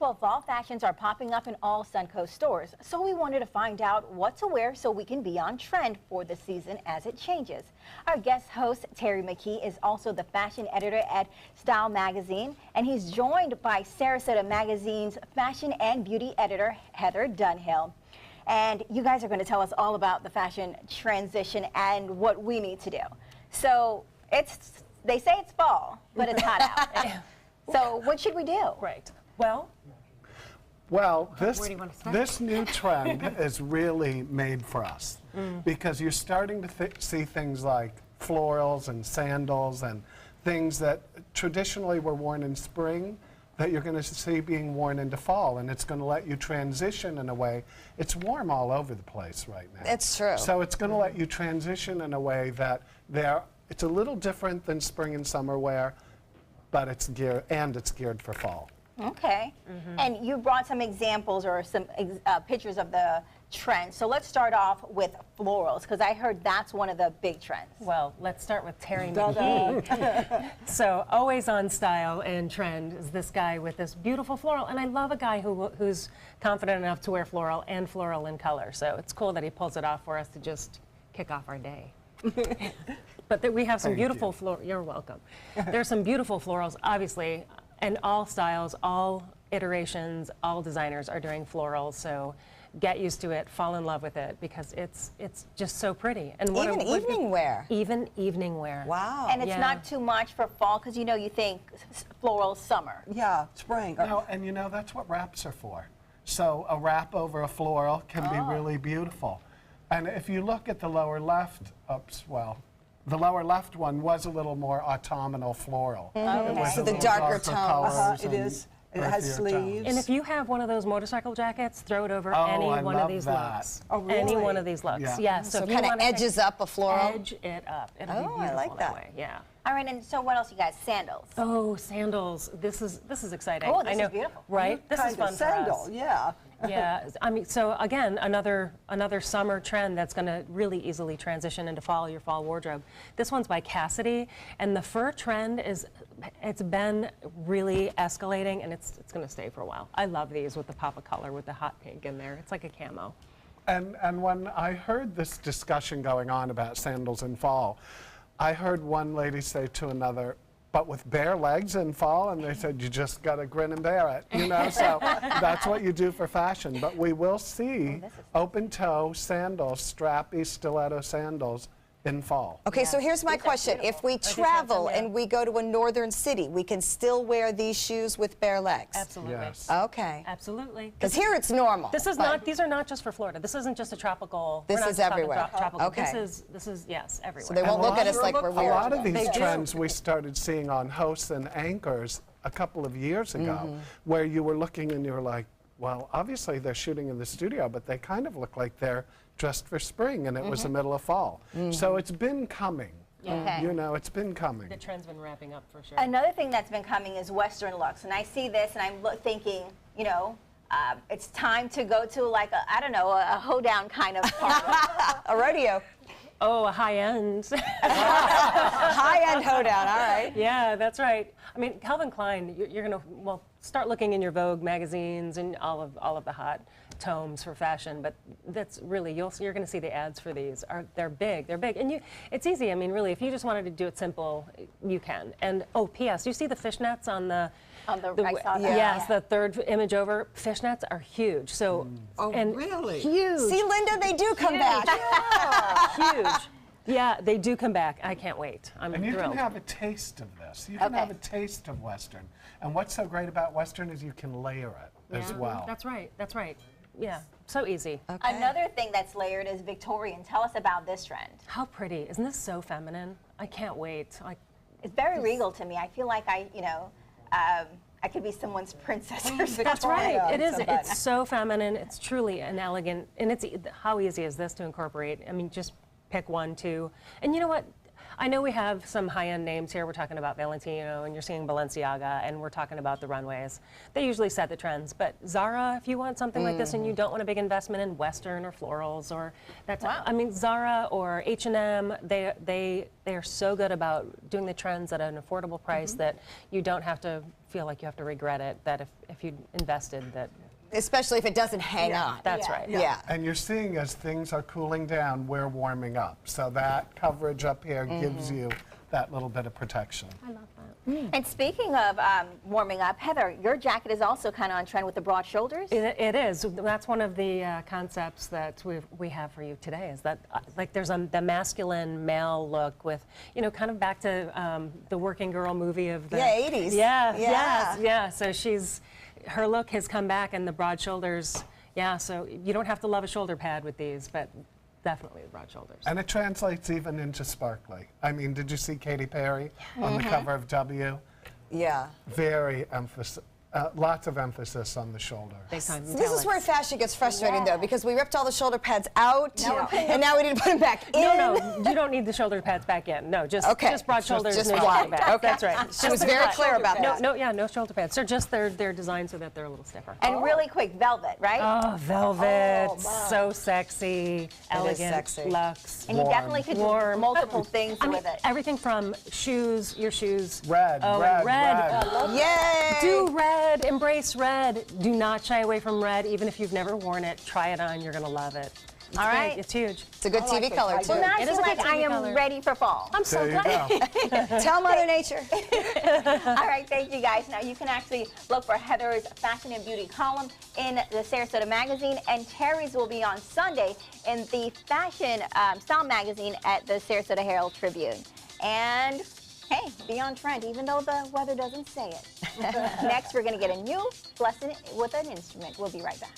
Well, fall fashions are popping up in all Suncoast stores, so we wanted to find out what to wear so we can be on trend for the season as it changes. Our guest host, Terry McKee, is also the fashion editor at Style Magazine, and he's joined by Sarasota Magazine's fashion and beauty editor, Heather Dunhill. And you guys are going to tell us all about the fashion transition and what we need to do. So they say it's fall, but it's hot out. So what should we do? Right. Well, this new trend is really made for us because you're starting to see things like florals and sandals and things that traditionally were worn in spring that you're going to see being worn into fall, and it's going to let you transition in a way. It's warm all over the place right now. It's true. So it's going to let you transition in a way that it's a little different than spring and summer wear, but it's geared for fall. Okay. And you brought some examples or some pictures of the trends. So let's start off with florals, because I heard that's one of the big trends. Well, let's start with Terry McKee. So always on style and trend is this guy with this beautiful floral. And I love a guy who's confident enough to wear floral and floral in color. So it's cool that he pulls it off for us to just kick off our day. But we have some beautiful florals. You're welcome. There's some beautiful florals, obviously, and all styles, all iterations, all designers are doing florals. So get used to it, fall in love with it, because it's just so pretty. And even evening wear. Even evening wear. Wow. And it's not too much for fall, because you think floral summer. Yeah, spring. No, and that's what wraps are for. So a wrap over a floral can be really beautiful. And if you look at the lower left, the lower left one was a little more autumnal floral. So the darker tones. It is. It has sleeves. And if you have one of those motorcycle jackets, throw it over any one of these looks. Oh, really? Any one of these looks. Yeah. So kind of edges up a floral. Edge it up. It'll be beautiful I like that way. Yeah. All right, and so what else you guys? Sandals. Oh, sandals. This is exciting. Oh, this I know, is beautiful. right? This is fun sandal, for us. yeah. Yeah, I mean, so again, another summer trend that's going to really easily transition into fall, your fall wardrobe. This one's by Cassidy, and the fur trend it's been really escalating, and it's going to stay for a while. I love these with the pop of color, with the hot pink in there. It's like a camo. And when I heard this discussion going on about sandals in fall, I heard one lady say to another, but with bare legs in fall, and they said, you just got to grin and bear it, so that's what you do for fashion. But we will see open-toe sandals, strappy stiletto sandals in fall. Okay, so here's my question. If we travel and we go to a northern city, we can still wear these shoes with bare legs? Absolutely. Yes. Okay. Absolutely. Because here it's normal. This is not. These are not just for Florida. This isn't just a tropical. This we're not is just talking everywhere. Tropical. Okay. This is yes, everywhere. So they won't look at us like we're weird. A lot of these trends we started seeing on hosts and anchors a couple of years ago, where you were looking and you were like, well, obviously they're shooting in the studio, but they kind of look like they're dressed for spring, and it was the middle of fall. So it's been coming. Okay. It's been coming. The trend's been wrapping up for sure. Another thing that's been coming is Western looks, and I see this and I'm thinking, it's time to go to like a hoedown kind of party. A rodeo. Oh, a high-end. High-end hoedown, all right. Yeah, that's right. I mean, Calvin Klein, you're going to, start looking in your Vogue magazines and all of the hot tomes for fashion, but that's really, you're going to see the ads for these. They're big, and it's easy. I mean, really, if you just wanted to do it simple, you can. And, P.S., you see the fishnets on the I saw that. Yes, the third image over. Fishnets are huge. So, and really? Huge. See, Linda, they do come back. Huge. Yeah, they do come back. I can't wait. I'm And you thrilled. can have a taste of this. You can have a taste of Western. And what's so great about Western is you can layer it as well. That's right. That's right. Yeah, so easy. Okay. Another thing that's layered is Victorian. Tell us about this trend. How pretty. Isn't this so feminine? I can't wait. It's very regal to me. I feel like I could be someone's princess or something. That's right. It is. It's so feminine. It's truly an elegant, and it's how easy is this to incorporate? I mean, just pick one, two. And you know what? I know we have some high-end names here. We're talking about Valentino, and you're seeing Balenciaga, and we're talking about the runways. They usually set the trends, but Zara, if you want something like this and you don't want a big investment in Western or Florals or that's, I mean, Zara or H&M, they are so good about doing the trends at an affordable price that you don't have to feel like you have to regret it, that if you invested that. Especially if it doesn't hang on. That's right. Yeah. And you're seeing as things are cooling down, we're warming up. So that coverage up here gives you that little bit of protection. I love that. And speaking of warming up, Heather, your jacket is also kind of on trend with the broad shoulders. It is. That's one of the concepts that we have for you today. Is that like there's the masculine male look with, you know, kind of back to the working girl movie of the 80s. Yeah. So her look has come back, and the broad shoulders. Yeah. So you don't have to love a shoulder pad with these, but definitely the broad shoulders. And it translates even into sparkly. I mean, did you see Katy Perry on the cover of W? Yeah. Very lots of emphasis on the shoulder. This is where fashion gets frustrating, though, because we ripped all the shoulder pads out, and now we need to put them back in. No, you don't need the shoulder pads back in. No, just broad shoulders, just no wide. shoulder pads. Okay. That's right. She was very clear about that. No shoulder pads. They're just they're designed so that they're a little stiffer. And really quick, velvet, right? Oh, velvet, so sexy, elegant, sexy. luxe. And you definitely could do multiple things with it. Everything from shoes, your shoes. Red, red. Yay! Do red, embrace red. Do not shy away from red, even if you've never worn it. Try it on, you're gonna love it. It's All right. big, it's huge. It's a good TV color, too. Well, now I It feel is a like good I TV am color. ready for fall. I'm so There you glad. go. Tell Mother Nature. All right, thank you guys. Now you can actually look for Heather's Fashion and Beauty column in the Sarasota Magazine, and Terry's will be on Sunday in the Fashion Style Magazine at the Sarasota Herald Tribune. And hey, be on trend, even though the weather doesn't say it. Next, we're going to get a new lesson with an instrument. We'll be right back.